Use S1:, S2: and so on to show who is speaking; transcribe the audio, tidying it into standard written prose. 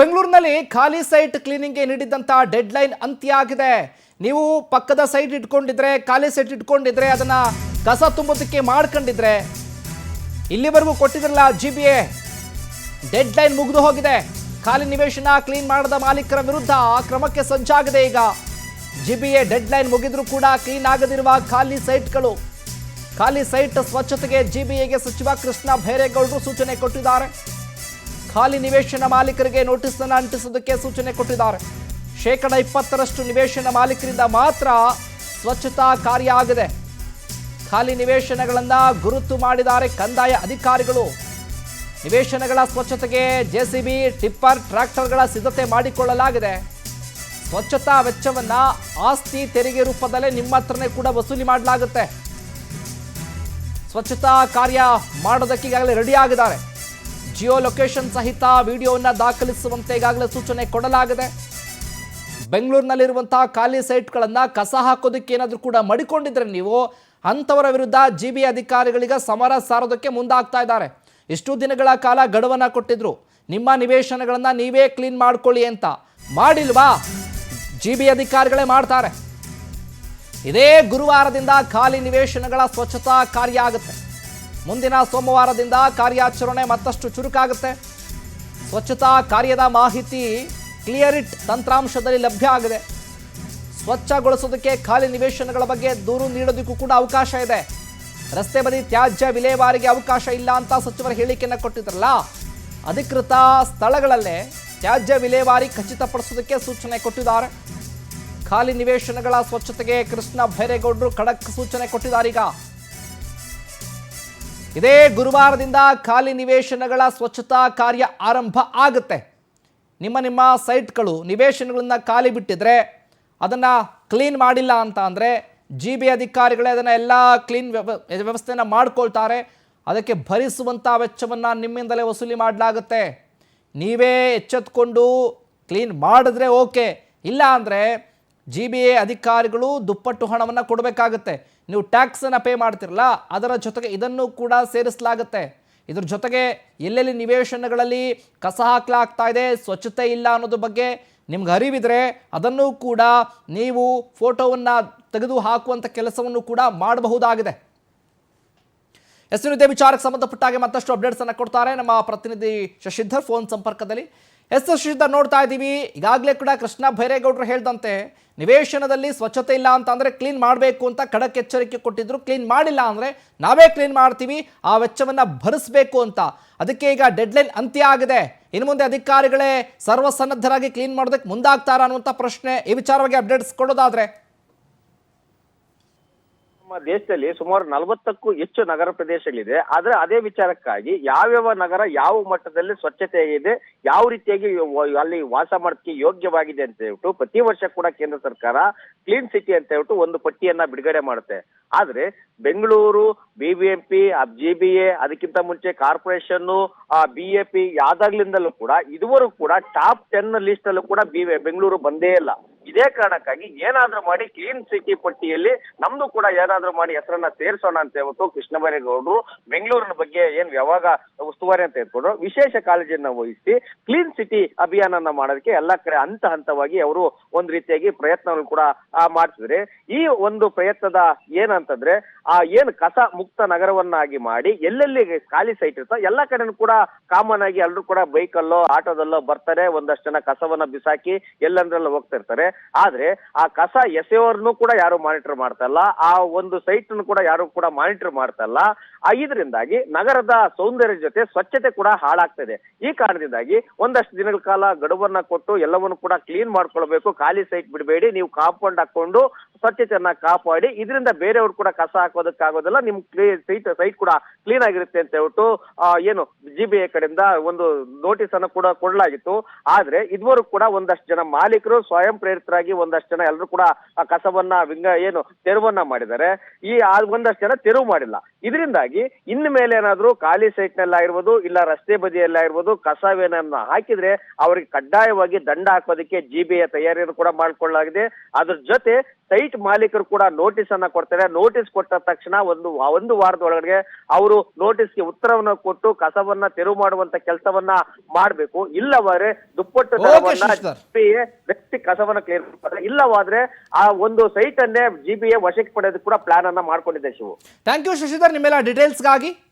S1: ಬೆಂಗಳೂರಿನಲ್ಲಿ ಖಾಲಿ site ಕ್ಲೀನಿಂಗ್ಗೆ ನೀಡಿದಂತ dead line ಅಂತ್ಯ ಆಗಿದೆ. ನೀವು ಪಕ್ಕದ ಸೈಟ್ ಇಟ್ಕೊಂಡಿದ್ರೆ, ಖಾಲಿ ಸೈಟ್ ಇಟ್ಕೊಂಡಿದ್ರೆ, ಅದನ್ನ ಕಸ ತುಂಬೋದಕ್ಕೆ ಮಾಡ್ಕೊಂಡಿದ್ರೆ, ಇಲ್ಲಿವರೆಗೂ ಕೊಟ್ಟಿದ್ರಲ್ಲ GBA ಡೆಡ್ ಲೈನ್ ಮುಗಿದು ಹೋಗಿದೆ. ಖಾಲಿ ನಿವೇಶನ ಕ್ಲೀನ್ ಮಾಡದ ಮಾಲೀಕರ ವಿರುದ್ಧ ಕ್ರಮಕ್ಕೆ ಸಜ್ಜಾಗಿದೆ. ಈಗ GBA ಡೆಡ್ ಲೈನ್ ಮುಗಿದ್ರೂ ಕೂಡ ಕ್ಲೀನ್ ಆಗದಿರುವ ಖಾಲಿ ಸೈಟ್ಗಳು, ಖಾಲಿ ಸೈಟ್ ಸ್ವಚ್ಛತೆಗೆ GBAಗೆ ಸಚಿವ ಕೃಷ್ಣ ಭೈರೇಗೌಡರು ಸೂಚನೆ ಕೊಟ್ಟಿದ್ದಾರೆ. ಖಾಲಿ ನಿವೇಶನ ಮಾಲೀಕರಿಗೆ ನೋಟಿಸ್ ಅನ್ನು ಅಂಟಿಸೋದಕ್ಕೆ ಸೂಚನೆ ಕೊಟ್ಟಿದ್ದಾರೆ. 20% ನಿವೇಶನ ಮಾಲೀಕರಿಂದ ಮಾತ್ರ ಸ್ವಚ್ಛತಾ ಕಾರ್ಯ ಆಗಿದೆ. ಖಾಲಿ ನಿವೇಶನಗಳನ್ನು ಗುರುತು ಮಾಡಿದ್ದಾರೆ ಕಂದಾಯ ಅಧಿಕಾರಿಗಳು. ನಿವೇಶನಗಳ ಸ್ವಚ್ಛತೆಗೆ JCB, ಟಿಪ್ಪರ್, ಟ್ರ್ಯಾಕ್ಟರ್ಗಳ ಸಿದ್ಧತೆ ಮಾಡಿಕೊಳ್ಳಲಾಗಿದೆ. ಸ್ವಚ್ಛತಾ ವೆಚ್ಚವನ್ನ ಆಸ್ತಿ ತೆರಿಗೆ ರೂಪದಲ್ಲೇ ನಿಮ್ಮ ಹತ್ರನೇ ಕೂಡ ವಸೂಲಿ ಮಾಡಲಾಗುತ್ತೆ. ಸ್ವಚ್ಛತಾ ಕಾರ್ಯ ಮಾಡೋದಕ್ಕೆ ಈಗಾಗಲೇ ರೆಡಿ ಆಗಿದ್ದಾರೆ. ಜಿಯೋ ಲೊಕೇಶನ್ ಸಹಿತ ವಿಡಿಯೋವನ್ನು ದಾಖಲಿಸುವಂತೆ ಈಗಾಗಲೇ ಸೂಚನೆ ಕೊಡಲಾಗಿದೆ. ಬೆಂಗಳೂರಿನಲ್ಲಿರುವಂತಹ ಖಾಲಿ ಸೈಟ್ಗಳನ್ನು ಕಸ ಹಾಕೋದಕ್ಕೆ ಏನಾದರೂ ಕೂಡ ಮಡಿಕೊಂಡಿದ್ರೆ ನೀವು, ಅಂಥವರ ವಿರುದ್ಧ GBA ಅಧಿಕಾರಿಗಳಿಗೆ ಸಮರ ಸಾರೋದಕ್ಕೆ ಮುಂದಾಗ್ತಾ ಇದ್ದಾರೆ. ಇಷ್ಟು ದಿನಗಳ ಕಾಲ ಗಡುವನ್ನು ಕೊಟ್ಟಿದ್ರು, ನಿಮ್ಮ ನಿವೇಶನಗಳನ್ನು ನೀವೇ ಕ್ಲೀನ್ ಮಾಡ್ಕೊಳ್ಳಿ ಅಂತ. ಮಾಡಿಲ್ವಾ? GBA ಅಧಿಕಾರಿಗಳೇ ಮಾಡ್ತಾರೆ. ಇದೇ ಗುರುವಾರದಿಂದ ಖಾಲಿ ನಿವೇಶನಗಳ ಸ್ವಚ್ಛತಾ ಕಾರ್ಯ ಆಗುತ್ತೆ. ಮುಂದಿನ ಸೋಮವಾರದಿಂದ ಕಾರ್ಯಾಚರಣೆ ಮತ್ತಷ್ಟು ಚುರುಕಾಗುತ್ತೆ. ಸ್ವಚ್ಛತಾ ಕಾರ್ಯದ ಮಾಹಿತಿ ಕ್ಲಿಯರಿಟ್ ತಂತ್ರಾಂಶದಲ್ಲಿ ಲಭ್ಯ ಆಗಿದೆ. ಸ್ವಚ್ಛಗೊಳಿಸೋದಕ್ಕೆ ಖಾಲಿ ನಿವೇಶನಗಳ ಬಗ್ಗೆ ದೂರು ನೀಡೋದಕ್ಕೂ ಕೂಡ ಅವಕಾಶ ಇದೆ. ರಸ್ತೆ ಬದಿ ತ್ಯಾಜ್ಯ ವಿಲೇವಾರಿಗೆ ಅವಕಾಶ ಇಲ್ಲ ಅಂತ ಸಚಿವರು ಹೇಳಿಕೆಯನ್ನು ಕೊಟ್ಟಿದ್ರಲ್ಲ, ಅಧಿಕೃತ ಸ್ಥಳಗಳಲ್ಲೇ ತ್ಯಾಜ್ಯ ವಿಲೇವಾರಿ ಖಚಿತಪಡಿಸೋದಕ್ಕೆ ಸೂಚನೆ ಕೊಟ್ಟಿದ್ದಾರೆ. ಖಾಲಿ ನಿವೇಶನಗಳ ಸ್ವಚ್ಛತೆಗೆ ಕೃಷ್ಣ ಭೈರೇಗೌಡರು ಖಡಕ್ ಸೂಚನೆ ಕೊಟ್ಟಿದ್ದಾರೆ. ಈಗ ಇದೇ ಗುರುವಾರದಿಂದ ಖಾಲಿ ನಿವೇಶನಗಳ ಸ್ವಚ್ಛತಾ ಕಾರ್ಯ ಆರಂಭ ಆಗುತ್ತೆ. ನಿಮ್ಮ ಸೈಟ್ಗಳು ನಿವೇಶನಗಳನ್ನ ಖಾಲಿ ಬಿಟ್ಟಿದ್ರೆ, ಅದನ್ನು ಕ್ಲೀನ್ ಮಾಡಿಲ್ಲ ಅಂತ ಅಂದರೆ GBA ಅಧಿಕಾರಿಗಳೇ ಅದನ್ನು ಎಲ್ಲ ಕ್ಲೀನ್ ವ್ಯವಸ್ಥೆಯನ್ನು ಮಾಡ್ಕೊಳ್ತಾರೆ. ಅದಕ್ಕೆ ಭರಿಸುವಂಥ ವೆಚ್ಚವನ್ನು ನಿಮ್ಮಿಂದಲೇ ವಸೂಲಿ ಮಾಡಲಾಗುತ್ತೆ. ನೀವೇ ಎಚ್ಚೆತ್ಕೊಂಡು ಕ್ಲೀನ್ ಮಾಡಿದ್ರೆ ಓಕೆ, ಇಲ್ಲ ಅಂದರೆ GBA ಅಧಿಕಾರಿಗಳು ದುಪ್ಪಟ್ಟು ಹಣವನ್ನು ಕೊಡಬೇಕಾಗುತ್ತೆ. ನೀವು ಟ್ಯಾಕ್ಸನ್ನು ಪೇ ಮಾಡ್ತಿರಲ್ಲ, ಅದರ ಜೊತೆಗೆ ಇದನ್ನು ಕೂಡ ಸೇರಿಸಲಾಗುತ್ತೆ. ಇದ್ರ ಜೊತೆಗೆ ಎಲ್ಲೆಲ್ಲಿ ನಿವೇಶನಗಳಲ್ಲಿ ಕಸ ಹಾಕಲಾಗ್ತಾ ಇದೆ, ಸ್ವಚ್ಛತೆ ಇಲ್ಲ ಅನ್ನೋದ್ರ ಬಗ್ಗೆ ನಿಮ್ಗೆ ಅರಿವಿದ್ರೆ ಅದನ್ನು ಕೂಡ ನೀವು ಫೋಟೋವನ್ನು ತೆಗೆದು ಹಾಕುವಂಥ ಕೆಲಸವನ್ನು ಕೂಡ ಮಾಡಬಹುದಾಗಿದೆ. ಇದೇ ವಿಚಾರಕ್ಕೆ ಸಂಬಂಧಪಟ್ಟ ಹಾಗೆ ಮತ್ತಷ್ಟು ಅಪ್ಡೇಟ್ಸ್ ಅನ್ನು ಕೊಡ್ತಾರೆ ನಮ್ಮ ಪ್ರತಿನಿಧಿ ಶಶಿಧರ್ ಫೋನ್ ಸಂಪರ್ಕದಲ್ಲಿ. ಶಶಿಧರ್, ನೋಡ್ತಾ ಇದ್ದೀವಿ ಈಗಾಗಲೇ ಕೂಡ ಕೃಷ್ಣ ಭೈರೇಗೌಡರು ಹೇಳಿದಂತೆ ನಿವೇಶನದಲ್ಲಿ ಸ್ವಚ್ಛತೆ ಇಲ್ಲ ಅಂತ ಅಂದರೆ ಕ್ಲೀನ್ ಮಾಡಬೇಕು ಅಂತ ಖಡಕ್ ಎಚ್ಚರಿಕೆ ಕೊಟ್ಟಿದ್ರು. ಕ್ಲೀನ್ ಮಾಡಿಲ್ಲ ಅಂದರೆ ನಾವೇ ಕ್ಲೀನ್ ಮಾಡ್ತೀವಿ, ಆ ವೆಚ್ಚವನ್ನು ಭರಿಸಬೇಕು ಅಂತ. ಅದಕ್ಕೆ ಈಗ ಡೆಡ್ಲೈನ್ ಅಂತ್ಯ ಆಗಿದೆ. ಇನ್ನು ಮುಂದೆ ಅಧಿಕಾರಿಗಳೇ ಸರ್ವಸನ್ನದ್ಧರಾಗಿ ಕ್ಲೀನ್ ಮಾಡೋದಕ್ಕೆ ಮುಂದಾಗ್ತಾರಾ ಅನ್ನುವಂಥ ಪ್ರಶ್ನೆ. ಈ ವಿಚಾರವಾಗಿ ಅಪ್ಡೇಟ್ಸ್ ಕೊಡೋದಾದ್ರೆ,
S2: ನಮ್ಮ ದೇಶದಲ್ಲಿ ಸುಮಾರು 40ಕ್ಕೂ ಹೆಚ್ಚು ನಗರ ಪ್ರದೇಶಗಳಿದೆ. ಆದ್ರೆ ಅದೇ ವಿಚಾರಕ್ಕಾಗಿ ಯಾವ್ಯಾವ ನಗರ ಯಾವ ಮಟ್ಟದಲ್ಲಿ ಸ್ವಚ್ಛತೆ ಇದೆ, ಯಾವ ರೀತಿಯಾಗಿ ಅಲ್ಲಿ ವಾಸ ಮಾಡೋದಕ್ಕೆ ಯೋಗ್ಯವಾಗಿದೆ ಅಂತ ಹೇಳ್ಬಿಟ್ಟು ಪ್ರತಿ ವರ್ಷ ಕೂಡ ಕೇಂದ್ರ ಸರ್ಕಾರ ಕ್ಲೀನ್ ಸಿಟಿ ಅಂತ ಹೇಳ್ಬಿಟ್ಟು ಒಂದು ಪಟ್ಟಿಯನ್ನ ಬಿಡುಗಡೆ ಮಾಡುತ್ತೆ. ಆದ್ರೆ ಬೆಂಗಳೂರು, BBMP, GBA, ಅದಕ್ಕಿಂತ ಮುಂಚೆ ಕಾರ್ಪೊರೇಷನ್, BAP ಯಾವ್ದಾಗ್ಲಿಂದಲೂ ಕೂಡ ಇದುವರೆಗೂ ಕೂಡ ಟಾಪ್ 10 ಲಿಸ್ಟ್ ಅಲ್ಲೂ ಕೂಡ ಬೆಂಗಳೂರು ಬಂದೇ ಇಲ್ಲ. ಇದೇ ಕಾರಣಕ್ಕಾಗಿ ಏನಾದ್ರೂ ಮಾಡಿ ಕ್ಲೀನ್ ಸಿಟಿ ಪಟ್ಟಿಯಲ್ಲಿ ನಮ್ದು ಕೂಡ ಏನಾದ್ರೂ ಮಾಡಿ ಹೆಸರನ್ನ ಸೇರಿಸೋಣ ಅಂತ ಹೇಳ್ಬಿಟ್ಟು ಕೃಷ್ಣ ಬೈರೇಗೌಡರು ಬೆಂಗಳೂರಿನ ಬಗ್ಗೆ ಏನ್ ಯಾವಾಗ ಉಸ್ತುವಾರಿ ಅಂತ ಹೇಳ್ಕೊಂಡ್ರು ವಿಶೇಷ ಕಾಳಜಿಯನ್ನ ವಹಿಸಿ ಕ್ಲೀನ್ ಸಿಟಿ ಅಭಿಯಾನನ ಮಾಡೋದಕ್ಕೆ ಎಲ್ಲಾ ಕಡೆ ಹಂತವಾಗಿ ಅವರು ಒಂದ್ ರೀತಿಯಾಗಿ ಪ್ರಯತ್ನಗಳು ಕೂಡ ಮಾಡ್ತಿದ್ರೆ. ಈ ಒಂದು ಪ್ರಯತ್ನದ ಏನಂತಂದ್ರೆ ಏನ್ ಕಸ ಮುಕ್ತ ನಗರವನ್ನಾಗಿ ಮಾಡಿ ಎಲ್ಲೆಲ್ಲಿ ಖಾಲಿ ಸೈಟ್ ಇರ್ತೋ ಎಲ್ಲಾ ಕಡೆನೂ ಕೂಡ ಕಾಮನ್ ಆಗಿ ಎಲ್ಲರೂ ಕೂಡ ಬೈಕಲ್ಲೋ ಆಟೋದಲ್ಲೋ ಬರ್ತಾರೆ, ಒಂದಷ್ಟು ಜನ ಕಸವನ್ನ ಬಿಸಾಕಿ ಎಲ್ಲಂದ್ರಲ್ಲ ಹೋಗ್ತಿರ್ತಾರೆ. ಆದ್ರೆ ಆ ಕಸ ಎಸೆಯೋರ್ನು ಕೂಡ ಯಾರು ಮಾನಿಟರ್ ಮಾಡ್ತಾ ಇಲ್ಲ, ಆ ಒಂದು ಸೈಟ್ ಕೂಡ ಯಾರು ಕೂಡ ಮಾನಿಟರ್ ಮಾಡ್ತಾ ಇಲ್ಲ. ಇದರಿಂದಾಗಿ ನಗರದ ಸೌಂದರ್ಯ ಜೊತೆ ಸ್ವಚ್ಛತೆ ಕೂಡ ಹಾಳಾಗ್ತದೆ. ಈ ಕಾರಣದಿಂದಾಗಿ ಒಂದಷ್ಟು ದಿನಗಳ ಕಾಲ ಗಡುವನ್ನ ಕೊಟ್ಟು ಎಲ್ಲವನ್ನು ಕೂಡ ಕ್ಲೀನ್ ಮಾಡ್ಕೊಳ್ಬೇಕು. ಖಾಲಿ ಸೈಟ್ ಬಿಡಬೇಡಿ, ನೀವು ಕಾಂಪೌಂಡ್ ಹಾಕೊಂಡು ಸ್ವಚ್ಛತೆಯನ್ನ ಕಾಪಾಡಿ. ಇದರಿಂದ ಬೇರೆಯವ್ರು ಕೂಡ ಕಸ ಹಾಕೋದಕ್ಕಾಗೋದಿಲ್ಲ, ನಿಮ್ ಸೈಟ್ ಕೂಡ ಕ್ಲೀನ್ ಆಗಿರುತ್ತೆ ಅಂತ ಹೇಳ್ಬಿಟ್ಟು ಏನು GBA ಕಡೆಯಿಂದ ಒಂದು ನೋಟಿಸ್ ಅನ್ನು ಕೂಡ ಕೊಡಲಾಗಿತ್ತು. ಆದ್ರೆ ಇದುವರೆಗೂ ಕೂಡ ಒಂದಷ್ಟು ಜನ ಮಾಲೀಕರು ಸ್ವಯಂ ಪ್ರೇರಿತ ಕಾರ್ಯನಿರತರಾಗಿ ಒಂದಷ್ಟು ಜನ ಎಲ್ಲರೂ ಕೂಡ ಆ ಕಸವನ್ನ ತೆರವನ್ನ ಮಾಡಿದ್ದಾರೆ. ಒಂದಷ್ಟು ಜನ ತೆರವು ಮಾಡಿಲ್ಲ. ಇದರಿಂದಾಗಿ ಇನ್ನು ಮೇಲೆ ಏನಾದ್ರೂ ಖಾಲಿ ಸೈಟ್ ನಲ್ಲಾಗಿರ್ಬೋದು ಇಲ್ಲ ರಸ್ತೆ ಬದಿಯಲ್ಲಾಗಿರ್ಬೋದು ಕಸವೇನನ್ನ ಹಾಕಿದ್ರೆ ಅವರಿಗೆ ಕಡ್ಡಾಯವಾಗಿ ದಂಡ ಹಾಕೋದಕ್ಕೆ ಜಿಬಿಎ ತಯಾರಿಯನ್ನು ಕೂಡ ಮಾಡಿಕೊಳ್ಳಲಾಗಿದೆ. ಅದ್ರ ಜೊತೆ ಸೈಟ್ ಮಾಲೀಕರು ಕೂಡ ನೋಟಿಸ್ ಅನ್ನ ಕೊಡ್ತಾರೆ. ನೋಟಿಸ್ ಕೊಟ್ಟ ತಕ್ಷಣ ಒಂದು ವಾರದೊಳಗೆ ಅವರು ನೋಟಿಸ್ಗೆ ಉತ್ತರವನ್ನು ಕೊಟ್ಟು ಕಸವನ್ನ ತೆರವು ಮಾಡುವಂತ ಕೆಲಸವನ್ನ ಮಾಡಬೇಕು. ಇಲ್ಲವಾದ್ರೆ ದುಪ್ಪಟ್ಟು ದರವನ್ನ ಜಿಬಿಎ ವ್ಯಕ್ತಿ ಕಸವನ್ನ ಕ್ಲಿಯರ್ ಮಾಡ್ತಾರೆ. ಇಲ್ಲವಾದ್ರೆ ಆ ಒಂದು ಸೈಟ್ ಅನ್ನೇ ಜಿಬಿಎ ವಶಕ್ಕೆ ಪಡೆಯೋದಕ್ಕೆ ಕೂಡ ಪ್ಲಾನ್ ಅನ್ನ ಮಾಡ್ಕೊಂಡಿದೆ. ಶಿವು,
S1: ಥ್ಯಾಂಕ್ ಯು ಶಶಿಧರ್ ನಿಮ್ಮೆಲ್ಲ ಡೀಟೇಲ್ಸ್ಗಾಗಿ.